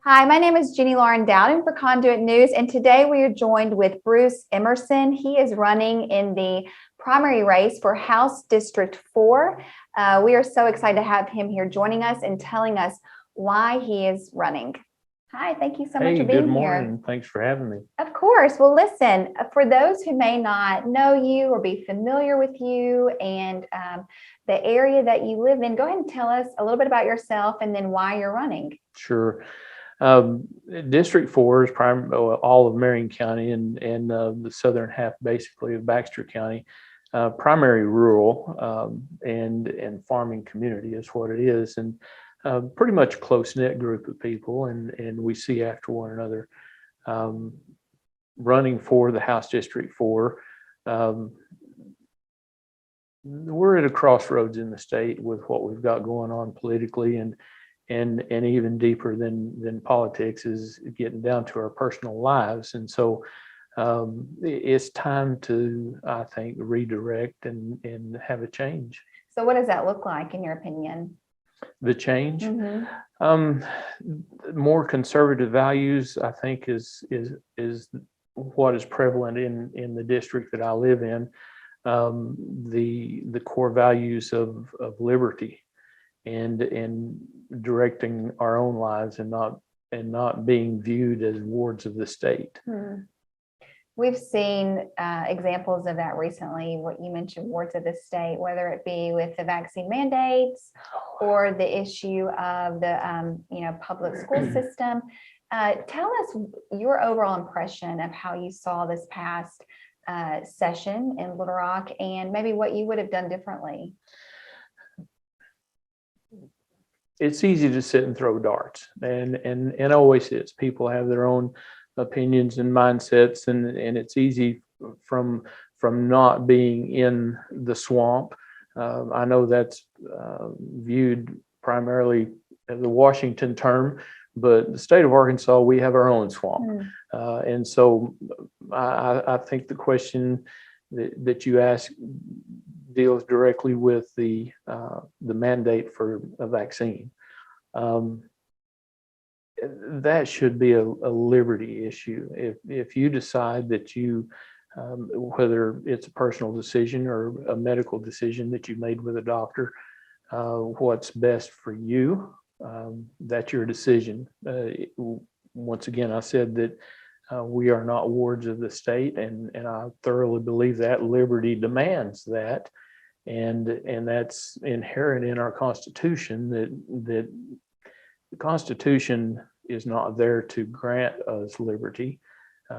Hi, my name is Jeannie Lauren Dowden for Conduit News, and today we are joined with Bruce Emerson. He is running in the primary race for House District 4. We are so excited to have him here joining us and telling us why he is running. Hi, thank you so much for being here. Good morning. Thanks for having me. Of course. Well, listen, for those who may not know you or be familiar with you and the area that you live in, go ahead and tell us a little bit about yourself and then why you're running. Sure. District 4 is all of Marion County and the southern half basically of Baxter County. Primary rural and farming community is what it is, and pretty much close-knit group of people, and we see after one another. Running for the House District 4, we're at a crossroads in the state with what we've got going on politically, and even deeper than politics is getting down to our personal lives. And so it's time to, I think, redirect and have a change. So what does that look like in your opinion? The change? More conservative values, I think, is what is prevalent in the district that I live in. The core values of liberty and directing our own lives and not being viewed as wards of the state. We've seen examples of that recently, what you mentioned, wards of the state, whether it be with the vaccine mandates or the issue of the public school system. Tell us your overall impression of how you saw this past session in Little Rock and maybe what you would have done differently. It's easy to sit and throw darts, and always is. People have their own opinions and mindsets, and it's easy from not being in the swamp. I know that's viewed primarily as a Washington term, but the state of Arkansas, we have our own swamp. And so I think the question that you ask deals directly with the mandate for a vaccine. That should be a liberty issue. If you decide that you, whether it's a personal decision or a medical decision that you made with a doctor, what's best for you, that's your decision. Once again, I said that we are not wards of the state, and I thoroughly believe that liberty demands that. And that's inherent in our Constitution, that the Constitution is not there to grant us liberty.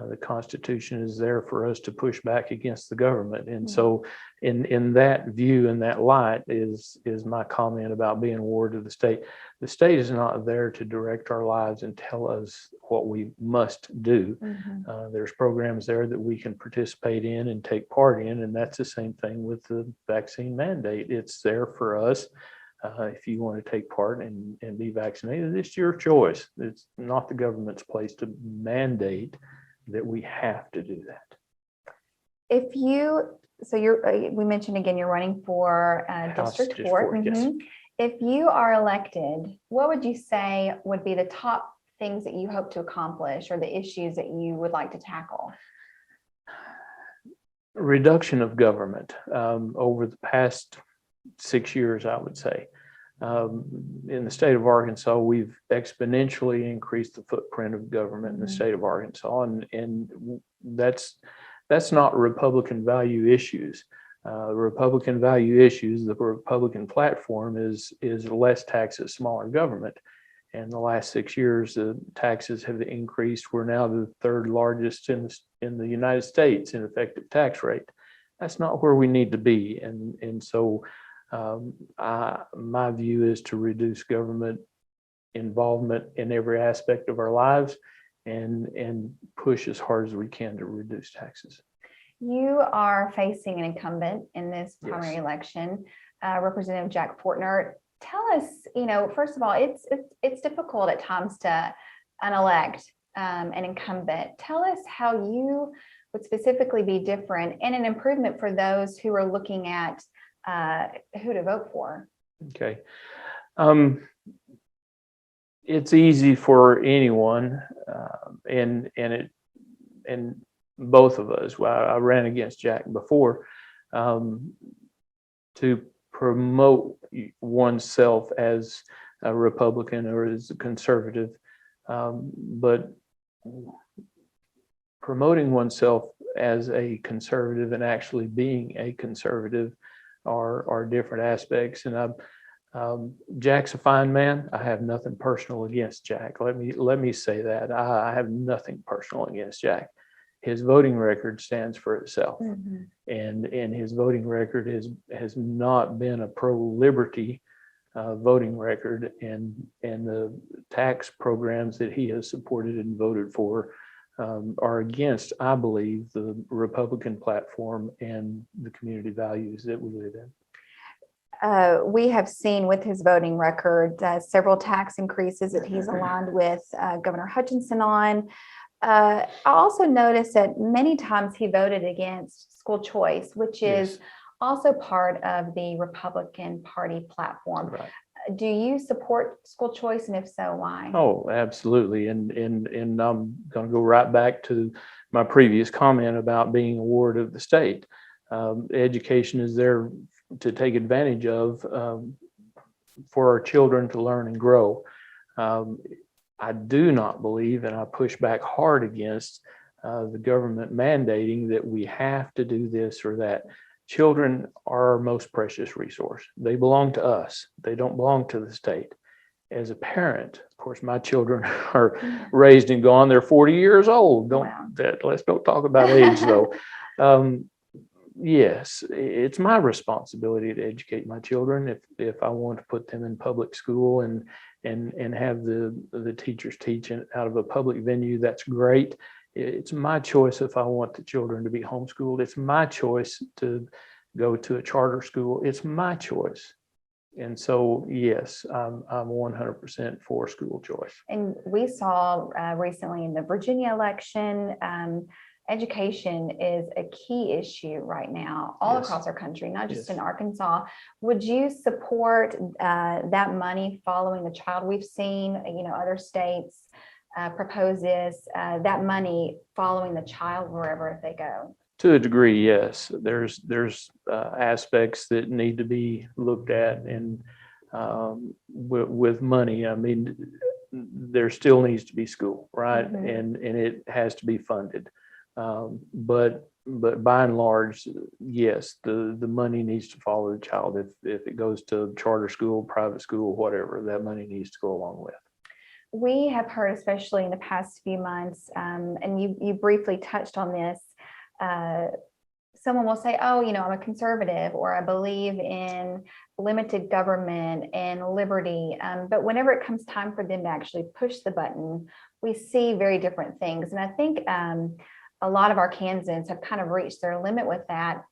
The Constitution is there for us to push back against the government. And so in that view, in that light, is my comment about being a ward of the state. The state is not there to direct our lives and tell us what we must do. There's programs there that we can participate in and take part in, and that's the same thing with the vaccine mandate. It's there for us. If you want to take part and be vaccinated, it's your choice. It's not the government's place to mandate that we have to do that. We mentioned again, you're running for District 4. Yes. If you are elected, what would you say would be the top things that you hope to accomplish or the issues that you would like to tackle? Reduction of government over the past 6 years, I would say. In the state of Arkansas, we've exponentially increased the footprint of government in the state of Arkansas, and that's not Republican value issues. Republican value issues, the Republican platform is less taxes, smaller government. And the last 6 years, the taxes have increased. We're now the third largest in the United States in effective tax rate. That's not where we need to be, and so. My view is to reduce government involvement in every aspect of our lives and push as hard as we can to reduce taxes. You are facing an incumbent in this primary election, Representative Jack Fortner. Tell us, first of all, it's difficult at times to unelect an incumbent. Tell us how you would specifically be different and an improvement for those who are looking at who to vote for. Okay. it's easy for anyone, and both of us. Well, I ran against Jack before, to promote oneself as a Republican or as a conservative, but promoting oneself as a conservative and actually being a conservative are different aspects. And Jack's a fine man. I have nothing personal against Jack. Let me say that. I have nothing personal against Jack. His voting record stands for itself. Mhm. And his voting record has not been a pro-liberty voting record, and the tax programs that he has supported and voted for are against, I believe, the Republican platform and the community values that we live in. We have seen with his voting record several tax increases that he's aligned with Governor Hutchinson on. I also noticed that many times he voted against school choice, which is Yes. also part of the Republican Party platform. Right. Do you support school choice, and if so, why? Oh, absolutely. And I'm going to go right back to my previous comment about being a ward of the state. Education is there to take advantage of, for our children to learn and grow. I do not believe, and I push back hard against the government mandating that we have to do this or that. Children are our most precious resource. They belong to us. They don't belong to the state. As a parent, of course, my children are raised and gone. They're 40 years old. Wow. Let's don't talk about age though. Yes, it's my responsibility to educate my children. If I want to put them in public school and have the teachers teach out of a public venue, that's great. It's my choice if I want the children to be homeschooled. It's my choice to go to a charter school. It's my choice. And so, yes, I'm 100% for school choice. And we saw recently in the Virginia election, education is a key issue right now all Yes. across our country, not just Yes. in Arkansas. Would you support that money following the child? We've seen, other states propose this, that money following the child wherever they go. To a degree, yes. There's aspects that need to be looked at, and with money, I mean, there still needs to be school, right? Mhm. And it has to be funded. But by and large, yes, the money needs to follow the child. If it goes to charter school, private school, whatever, that money needs to go along with. We have heard, especially in the past few months, and you briefly touched on this, someone will say, oh, I'm a conservative, or I believe in limited government and liberty. But whenever it comes time for them to actually push the button, we see very different things. And I think a lot of Arkansans have kind of reached their limit with that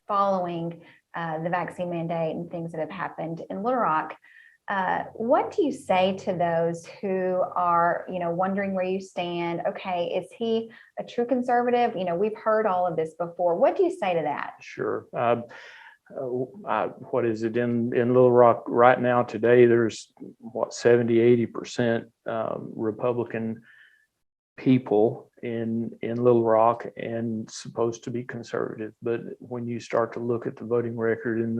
following the vaccine mandate and things that have happened in Little Rock. What do you say to those who are, wondering where you stand? Okay, is he a true conservative? We've heard all of this before. What do you say to that? Sure. What is it in Little Rock right now today? There's 70-80% Republican people in Little Rock and supposed to be conservative. But when you start to look at the voting record in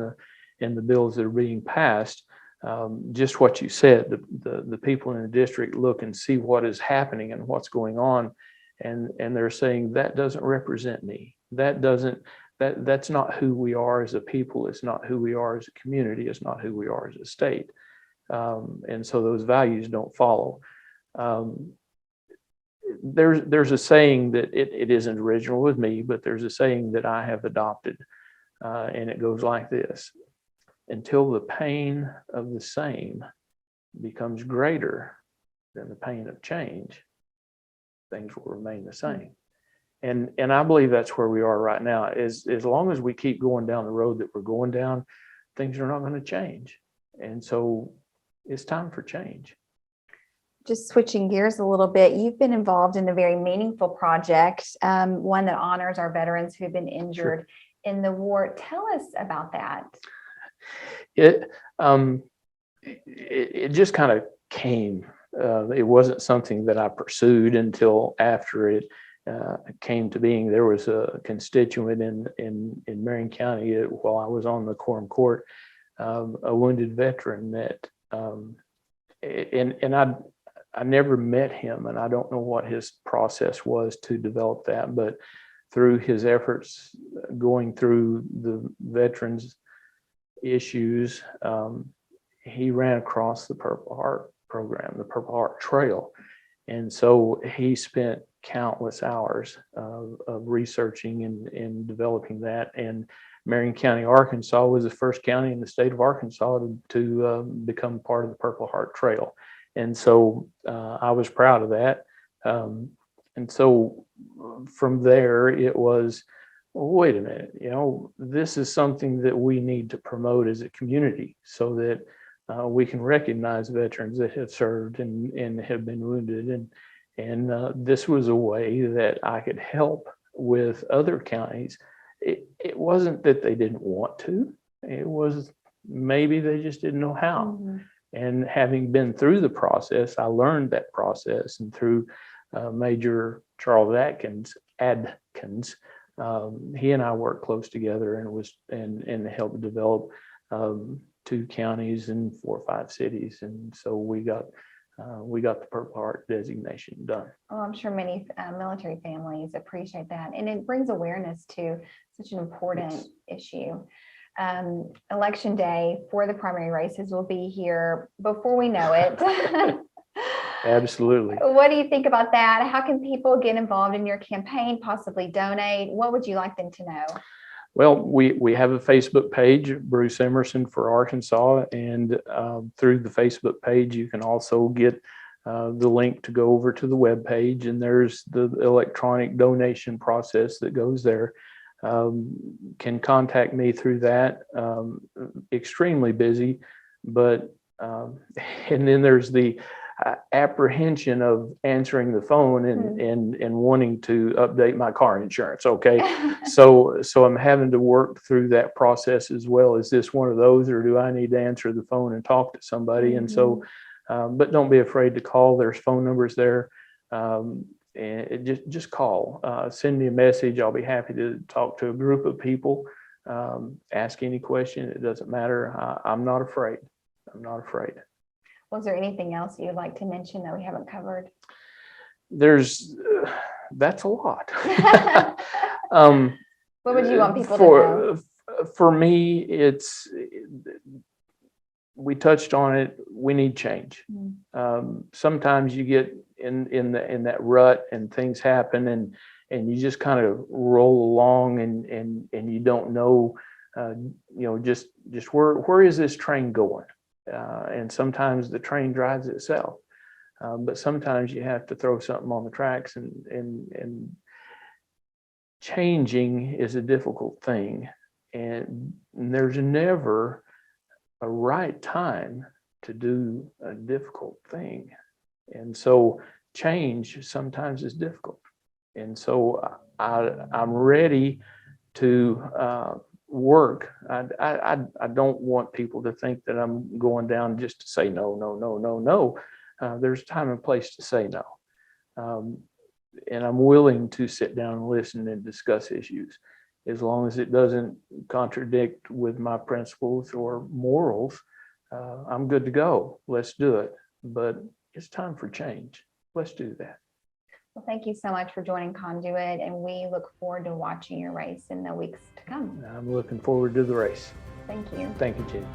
the bills that are being passed, just what you said, the people in the district look and see what is happening and what's going on, and they're saying that doesn't represent me. That's not who we are as a people. It's not who we are as a community. It's not who we are as a state. And so those values don't follow. There's a saying that it isn't original with me, but there's a saying that I have adopted, and it goes like this: until the pain of the same becomes greater than the pain of change, things will remain the same. And I believe that's where we are right now. As long as we keep going down the road that we're going down, things are not going to change. And so it's time for change. Just switching gears a little bit, you've been involved in a very meaningful project, one that honors our veterans who have been injured in the war. Tell us about that. It just kind of came it wasn't something that I pursued until after it came to being. There was a constituent in Marion County while I was on the quorum court, a wounded veteran that, and I never met him, and I don't know what his process was to develop that, but through his efforts going through the veterans issues, he ran across the Purple Heart program, the Purple Heart Trail. And so he spent countless hours of researching and developing that. And Marion County, Arkansas was the first county in the state of Arkansas to become part of the Purple Heart Trail. And so I was proud of that. And so from there, it was, well, wait a minute, this is something that we need to promote as a community so that we can recognize veterans that have served and have been wounded. And this was a way that I could help with other counties. It wasn't that they didn't want to, it was maybe they just didn't know how. Mm-hmm. And having been through the process, I learned that process, and through Major Charles Adkins, he and I worked close together and helped develop 2 counties and 4 or 5 cities, and so we got the Purple Heart designation done. Oh, I'm sure many military families appreciate that, and it brings awareness to such an important issue. Election day for the primary races will be here before we know it. Absolutely. What do you think about that? How can people get involved in your campaign, possibly donate? What would you like them to know? Well, we have a Facebook page, Bruce Emerson for Arkansas, and through the Facebook page, you can also get the link to go over to the web page, and there's the electronic donation process that goes there. Can contact me through that. Extremely busy, but and then there's the apprehension of answering the phone and wanting to update my car insurance. Okay. So I'm having to work through that process as well. Is this one of those, or do I need to answer the phone and talk to somebody? And so, but don't be afraid to call. There's phone numbers there. And just call, send me a message. I'll be happy to talk to a group of people, ask any question. It doesn't matter. I'm not afraid. I'm not afraid. Was there anything else you'd like to mention that we haven't covered? That's a lot. What would you want people to know? For me, we touched on it. We need change. Sometimes you get in that rut and things happen and you just kind of roll along and you don't know, just where is this train going? And sometimes the train drives itself, but sometimes you have to throw something on the tracks, and changing is a difficult thing, and there's never a right time to do a difficult thing. And so change sometimes is difficult. And so I'm ready to work. I don't want people to think that I'm going down just to say no. There's time and place to say no. And I'm willing to sit down and listen and discuss issues, as long as it doesn't contradict with my principles or morals. I'm good to go. Let's do it. But it's time for change. Let's do that. Well, thank you so much for joining Conduit, and we look forward to watching your race in the weeks to come. I'm looking forward to the race. Thank you. Thank you, Jenny.